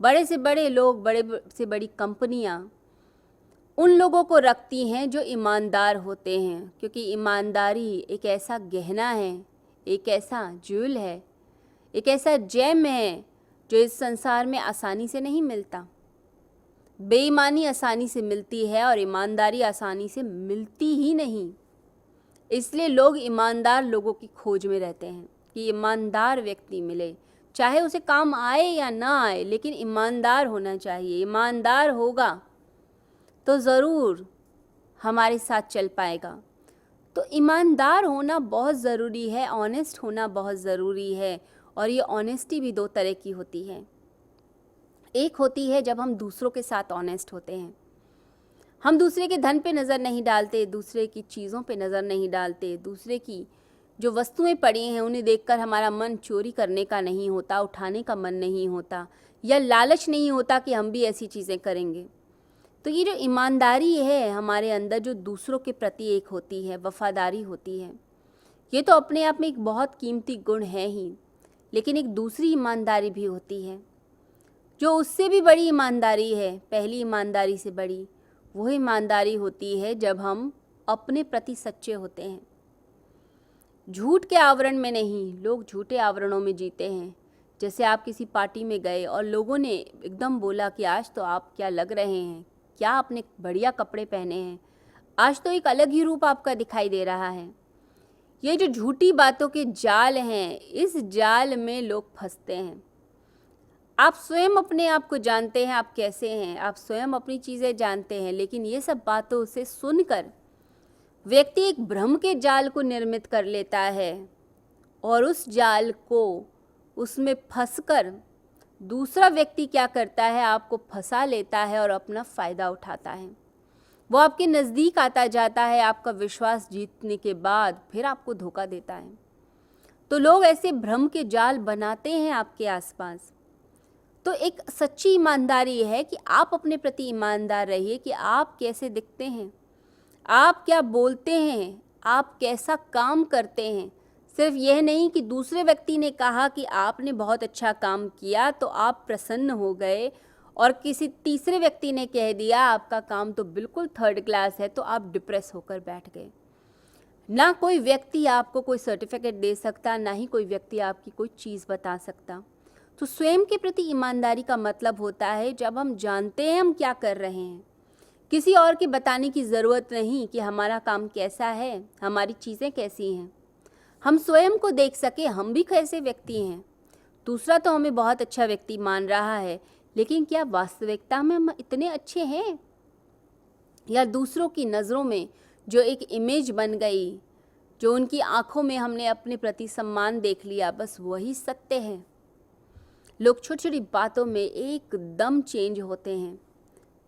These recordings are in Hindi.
बड़े से बड़े लोग, बड़े से बड़ी कंपनियां उन लोगों को रखती हैं जो ईमानदार होते हैं, क्योंकि ईमानदारी एक ऐसा गहना है, एक ऐसा ज्वेल है, एक ऐसा जेम है जो इस संसार में आसानी से नहीं मिलता। बेईमानी आसानी से मिलती है और ईमानदारी आसानी से मिलती ही नहीं। इसलिए लोग ईमानदार लोगों की खोज में रहते हैं कि ईमानदार व्यक्ति मिले, चाहे उसे काम आए या ना आए, लेकिन ईमानदार होना चाहिए। ईमानदार होगा तो ज़रूर हमारे साथ चल पाएगा। तो ईमानदार होना बहुत ज़रूरी है, ऑनेस्ट होना बहुत ज़रूरी है। और ये ऑनेस्टी भी दो तरह की होती है। एक होती है जब हम दूसरों के साथ ऑनेस्ट होते हैं, हम दूसरे के धन पे नज़र नहीं डालते, दूसरे की चीज़ों पे नज़र नहीं डालते, दूसरे की जो वस्तुएं पड़ी हैं उन्हें देखकर हमारा मन चोरी करने का नहीं होता, उठाने का मन नहीं होता, या लालच नहीं होता कि हम भी ऐसी चीज़ें करेंगे। तो ये जो ईमानदारी है हमारे अंदर, जो दूसरों के प्रति एक होती है, वफादारी होती है, ये तो अपने आप में एक बहुत कीमती गुण है ही। लेकिन एक दूसरी ईमानदारी भी होती है जो उससे भी बड़ी ईमानदारी है, पहली ईमानदारी से बड़ी। वो ईमानदारी होती है जब हम अपने प्रति सच्चे होते हैं, झूठ के आवरण में नहीं। लोग झूठे आवरणों में जीते हैं। जैसे आप किसी पार्टी में गए और लोगों ने एकदम बोला कि आज तो आप क्या लग रहे हैं, क्या आपने बढ़िया कपड़े पहने हैं, आज तो एक अलग ही रूप आपका दिखाई दे रहा है। ये जो झूठी बातों के जाल हैं, इस जाल में लोग फंसते हैं। आप स्वयं अपने आप को जानते हैं आप कैसे हैं, आप स्वयं अपनी चीज़ें जानते हैं, लेकिन ये सब बातों से सुनकर व्यक्ति एक भ्रम के जाल को निर्मित कर लेता है और उस जाल को, उसमें फंसकर दूसरा व्यक्ति क्या करता है, आपको फंसा लेता है और अपना फ़ायदा उठाता है। वो आपके नज़दीक आता जाता है, आपका विश्वास जीतने के बाद फिर आपको धोखा देता है। तो लोग ऐसे भ्रम के जाल बनाते हैं आपके आसपास। तो एक सच्ची ईमानदारी है कि आप अपने प्रति ईमानदार रहिए कि आप कैसे दिखते हैं, आप क्या बोलते हैं, आप कैसा काम करते हैं। सिर्फ यह नहीं कि दूसरे व्यक्ति ने कहा कि आपने बहुत अच्छा काम किया तो आप प्रसन्न हो गए, और किसी तीसरे व्यक्ति ने कह दिया आपका काम तो बिल्कुल थर्ड क्लास है, तो आप डिप्रेस होकर बैठ गए। ना कोई व्यक्ति आपको कोई सर्टिफिकेट दे सकता, ना ही कोई व्यक्ति आपकी कोई चीज़ बता सकता। तो स्वयं के प्रति ईमानदारी का मतलब होता है जब हम जानते हैं हम क्या कर रहे हैं, किसी और के बताने की ज़रूरत नहीं कि हमारा काम कैसा है, हमारी चीज़ें कैसी हैं। हम स्वयं को देख सके हम भी कैसे व्यक्ति हैं। दूसरा तो हमें बहुत अच्छा व्यक्ति मान रहा है, लेकिन क्या वास्तविकता में हम इतने अच्छे हैं, या दूसरों की नज़रों में जो एक इमेज बन गई, जो उनकी आंखों में हमने अपने प्रति सम्मान देख लिया, बस वही सत्य है। लोग छोटी छोटी बातों में एकदम चेंज होते हैं,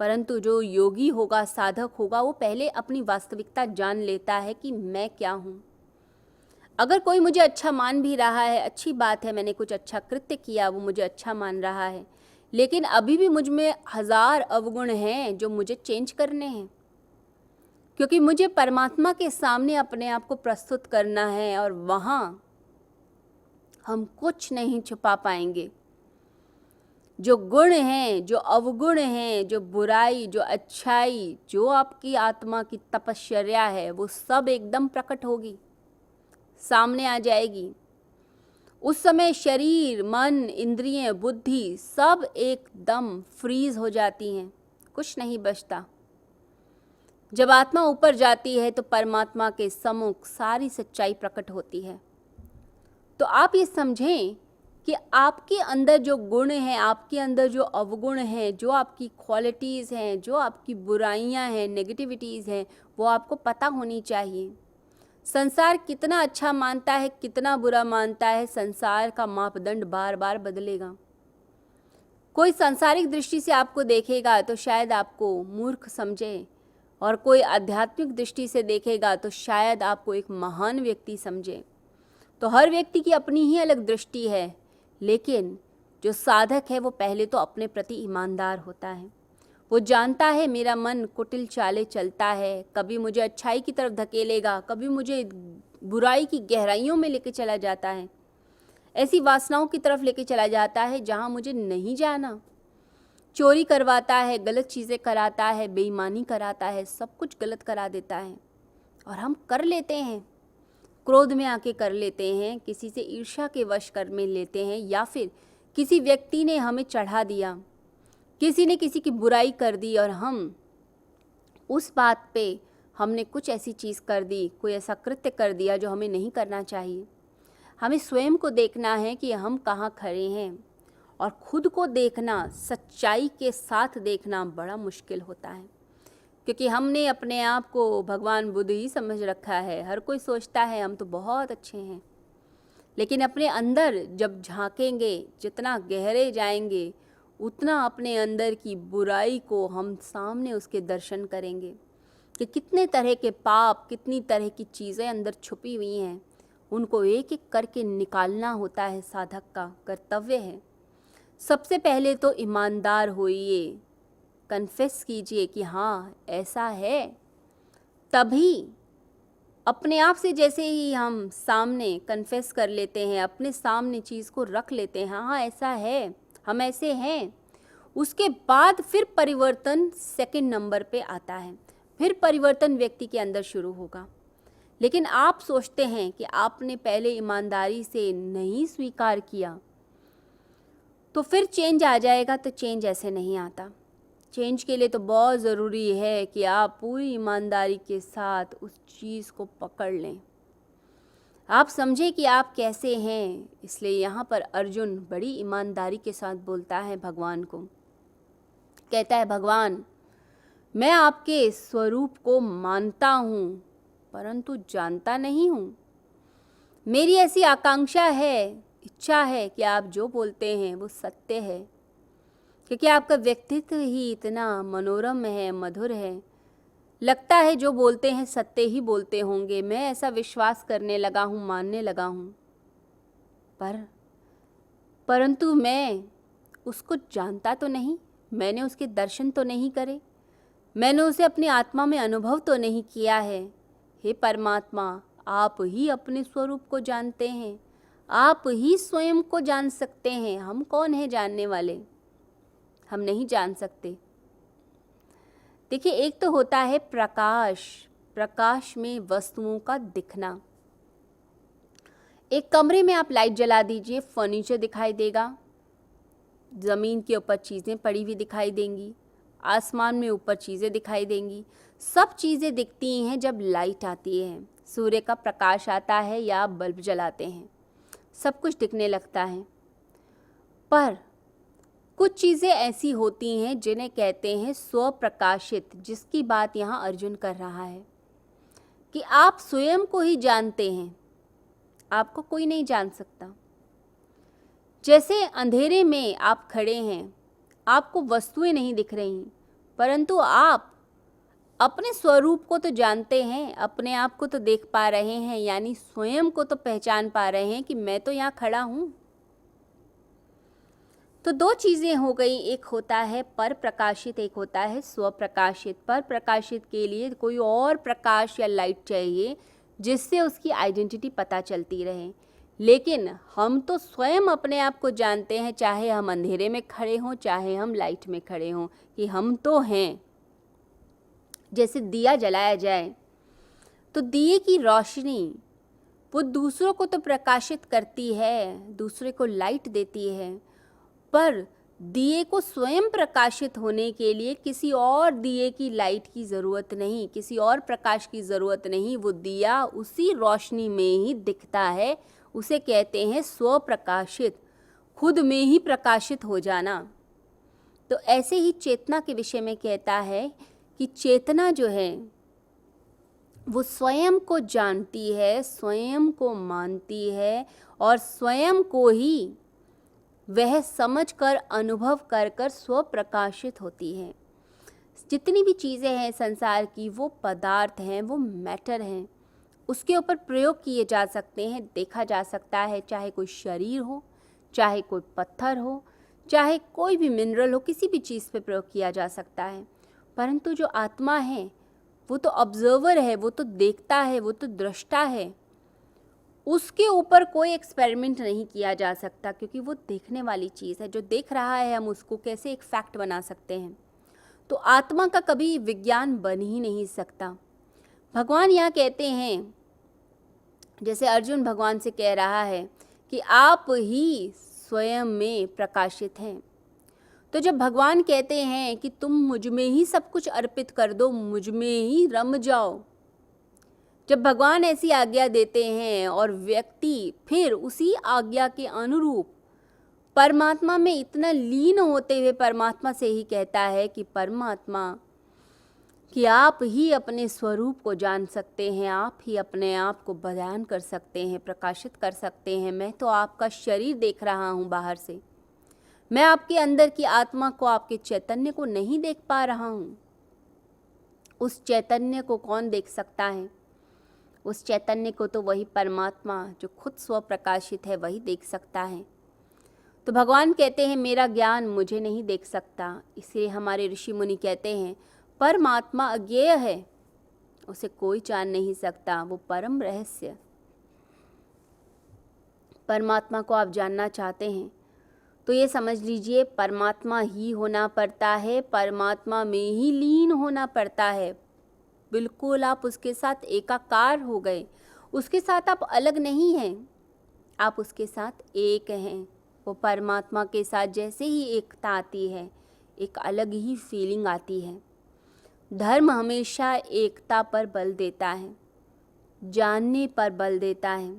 परंतु जो योगी होगा, साधक होगा, वो पहले अपनी वास्तविकता जान लेता है कि मैं क्या हूँ। अगर कोई मुझे अच्छा मान भी रहा है, अच्छी बात है, मैंने कुछ अच्छा कृत्य किया, वो मुझे अच्छा मान रहा है, लेकिन अभी भी मुझ में 1000 अवगुण हैं जो मुझे चेंज करने हैं, क्योंकि मुझे परमात्मा के सामने अपने आप को प्रस्तुत करना है, और वहाँ हम कुछ नहीं छुपा पाएंगे। जो गुण हैं, जो अवगुण हैं, जो बुराई, जो अच्छाई, जो आपकी आत्मा की तपश्चर्या है, वो सब एकदम प्रकट होगी, सामने आ जाएगी। उस समय शरीर, मन, इंद्रियां, बुद्धि सब एकदम फ्रीज हो जाती हैं, कुछ नहीं बचता। जब आत्मा ऊपर जाती है तो परमात्मा के सम्मुख सारी सच्चाई प्रकट होती है। तो आप ये समझें कि आपके अंदर जो गुण हैं, आपके अंदर जो अवगुण हैं, जो आपकी क्वालिटीज़ हैं, जो आपकी बुराइयां हैं, नेगेटिविटीज़ हैं, वो आपको पता होनी चाहिए। संसार कितना अच्छा मानता है, कितना बुरा मानता है, संसार का मापदंड बार बार बदलेगा। कोई सांसारिक दृष्टि से आपको देखेगा तो शायद आपको मूर्ख समझे, और कोई आध्यात्मिक दृष्टि से देखेगा तो शायद आपको एक महान व्यक्ति समझे। तो हर व्यक्ति की अपनी ही अलग दृष्टि है, लेकिन जो साधक है वो पहले तो अपने प्रति ईमानदार होता है। वो जानता है मेरा मन कुटिल चाले चलता है, कभी मुझे अच्छाई की तरफ धकेलेगा, कभी मुझे बुराई की गहराइयों में लेके चला जाता है, ऐसी वासनाओं की तरफ लेके चला जाता है जहाँ मुझे नहीं जाना। चोरी करवाता है, गलत चीज़ें कराता है, बेईमानी कराता है, सब कुछ गलत करा देता है और हम कर लेते हैं, क्रोध में आके कर लेते हैं, किसी से ईर्ष्या के वश कर में लेते हैं, या फिर किसी व्यक्ति ने हमें चढ़ा दिया, किसी ने किसी की बुराई कर दी और हम उस बात पे हमने कुछ ऐसी चीज़ कर दी, कोई ऐसा कृत्य कर दिया जो हमें नहीं करना चाहिए। हमें स्वयं को देखना है कि हम कहाँ खड़े हैं, और खुद को देखना, सच्चाई के साथ देखना बड़ा मुश्किल होता है, क्योंकि हमने अपने आप को भगवान बुद्ध ही समझ रखा है। हर कोई सोचता है हम तो बहुत अच्छे हैं, लेकिन अपने अंदर जब झांकेंगे, जितना गहरे जाएंगे, उतना अपने अंदर की बुराई को हम सामने उसके दर्शन करेंगे कि कितने तरह के पाप, कितनी तरह की चीज़ें अंदर छुपी हुई हैं। उनको एक एक करके निकालना होता है, साधक का कर्तव्य है। सबसे पहले तो ईमानदार होइए, कन्फेस कीजिए कि हाँ ऐसा है, तभी अपने आप से जैसे ही हम सामने कन्फेस कर लेते हैं, अपने सामने चीज़ को रख लेते हैं, हाँ ऐसा है, हम ऐसे हैं, उसके बाद फिर परिवर्तन सेकंड नंबर पे आता है, फिर परिवर्तन व्यक्ति के अंदर शुरू होगा। लेकिन आप सोचते हैं कि आपने पहले ईमानदारी से नहीं स्वीकार किया तो फिर चेंज आ जाएगा, तो चेंज ऐसे नहीं आता। चेंज के लिए तो बहुत ज़रूरी है कि आप पूरी ईमानदारी के साथ उस चीज़ को पकड़ लें, आप समझें कि आप कैसे हैं। इसलिए यहाँ पर अर्जुन बड़ी ईमानदारी के साथ बोलता है भगवान को, कहता है भगवान मैं आपके स्वरूप को मानता हूँ परंतु जानता नहीं हूँ। मेरी ऐसी आकांक्षा है, इच्छा है कि आप जो बोलते हैं वो सत्य है, क्योंकि आपका व्यक्तित्व ही इतना मनोरम है, मधुर है। लगता है जो बोलते हैं सत्य ही बोलते होंगे, मैं ऐसा विश्वास करने लगा हूँ, मानने लगा हूँ। परंतु मैं उसको जानता तो नहीं, मैंने उसके दर्शन तो नहीं करे, मैंने उसे अपनी आत्मा में अनुभव तो नहीं किया है। हे परमात्मा, आप ही अपने स्वरूप को जानते हैं, आप ही स्वयं को जान सकते हैं। हम कौन हैं जानने वाले, हम नहीं जान सकते। देखिए, एक तो होता है प्रकाश, प्रकाश में वस्तुओं का दिखना। एक कमरे में आप लाइट जला दीजिए, फर्नीचर दिखाई देगा, ज़मीन के ऊपर चीज़ें पड़ी हुई दिखाई देंगी, आसमान में ऊपर चीज़ें दिखाई देंगी। सब चीज़ें दिखती हैं जब लाइट आती है, सूर्य का प्रकाश आता है या आप बल्ब जलाते हैं, सब कुछ दिखने लगता है। पर कुछ चीज़ें ऐसी होती हैं जिन्हें कहते हैं स्वप्रकाशित, जिसकी बात यहाँ अर्जुन कर रहा है कि आप स्वयं को ही जानते हैं, आपको कोई नहीं जान सकता। जैसे अंधेरे में आप खड़े हैं, आपको वस्तुएं नहीं दिख रही, परंतु आप अपने स्वरूप को तो जानते हैं, अपने आप को तो देख पा रहे हैं, यानी स्वयं को तो पहचान पा रहे हैं कि मैं तो यहाँ खड़ा हूँ। तो दो चीज़ें हो गई, एक होता है पर प्रकाशित, एक होता है स्वप्रकाशित। पर प्रकाशित के लिए कोई और प्रकाश या लाइट चाहिए जिससे उसकी आइडेंटिटी पता चलती रहे। लेकिन हम तो स्वयं अपने आप को जानते हैं, चाहे हम अंधेरे में खड़े हों, चाहे हम लाइट में खड़े हों, कि हम तो हैं। जैसे दिया जलाया जाए तो दिए की रोशनी वो दूसरों को तो प्रकाशित करती है, दूसरे को लाइट देती है, पर दिए को स्वयं प्रकाशित होने के लिए किसी और दिए की लाइट की ज़रूरत नहीं, किसी और प्रकाश की ज़रूरत नहीं। वो दिया उसी रोशनी में ही दिखता है, उसे कहते हैं स्वप्रकाशित, खुद में ही प्रकाशित हो जाना। तो ऐसे ही चेतना के विषय में कहता है कि चेतना जो है वो स्वयं को जानती है, स्वयं को मानती है और स्वयं को ही वह समझकर अनुभव कर कर स्वप्रकाशित होती है। जितनी भी चीज़ें हैं संसार की, वो पदार्थ हैं, वो मैटर हैं, उसके ऊपर प्रयोग किए जा सकते हैं, देखा जा सकता है। चाहे कोई शरीर हो, चाहे कोई पत्थर हो, चाहे कोई भी मिनरल हो, किसी भी चीज़ पे प्रयोग किया जा सकता है। परंतु जो आत्मा है वो तो ऑब्जर्वर है, वो तो देखता है, वो तो दृष्टा है। उसके ऊपर कोई एक्सपेरिमेंट नहीं किया जा सकता, क्योंकि वो देखने वाली चीज़ है। जो देख रहा है हम उसको कैसे एक फैक्ट बना सकते हैं। तो आत्मा का कभी विज्ञान बन ही नहीं सकता। भगवान यहाँ कहते हैं, जैसे अर्जुन भगवान से कह रहा है कि आप ही स्वयं में प्रकाशित हैं। तो जब भगवान कहते हैं कि तुम मुझ में ही सब कुछ अर्पित कर दो, मुझ में ही रम जाओ, जब भगवान ऐसी आज्ञा देते हैं और व्यक्ति फिर उसी आज्ञा के अनुरूप परमात्मा में इतना लीन होते हुए परमात्मा से ही कहता है कि परमात्मा, कि आप ही अपने स्वरूप को जान सकते हैं, आप ही अपने आप को बयान कर सकते हैं, प्रकाशित कर सकते हैं। मैं तो आपका शरीर देख रहा हूँ बाहर से, मैं आपके अंदर की आत्मा को, आपके चैतन्य को नहीं देख पा रहा हूँ। उस चैतन्य को कौन देख सकता है? उस चैतन्य को तो वही परमात्मा जो खुद स्वप्रकाशित है वही देख सकता है। तो भगवान कहते हैं मेरा ज्ञान मुझे नहीं देख सकता, इसलिए हमारे ऋषि मुनि कहते हैं परमात्मा अज्ञेय है, उसे कोई जान नहीं सकता, वो परम रहस्य। परमात्मा को आप जानना चाहते हैं तो ये समझ लीजिए परमात्मा ही होना पड़ता है, परमात्मा में ही लीन होना पड़ता है। बिल्कुल आप उसके साथ एकाकार हो गए, उसके साथ आप अलग नहीं हैं, आप उसके साथ एक हैं। वो परमात्मा के साथ जैसे ही एकता आती है, एक अलग ही फीलिंग आती है। धर्म हमेशा एकता पर बल देता है, जानने पर बल देता है।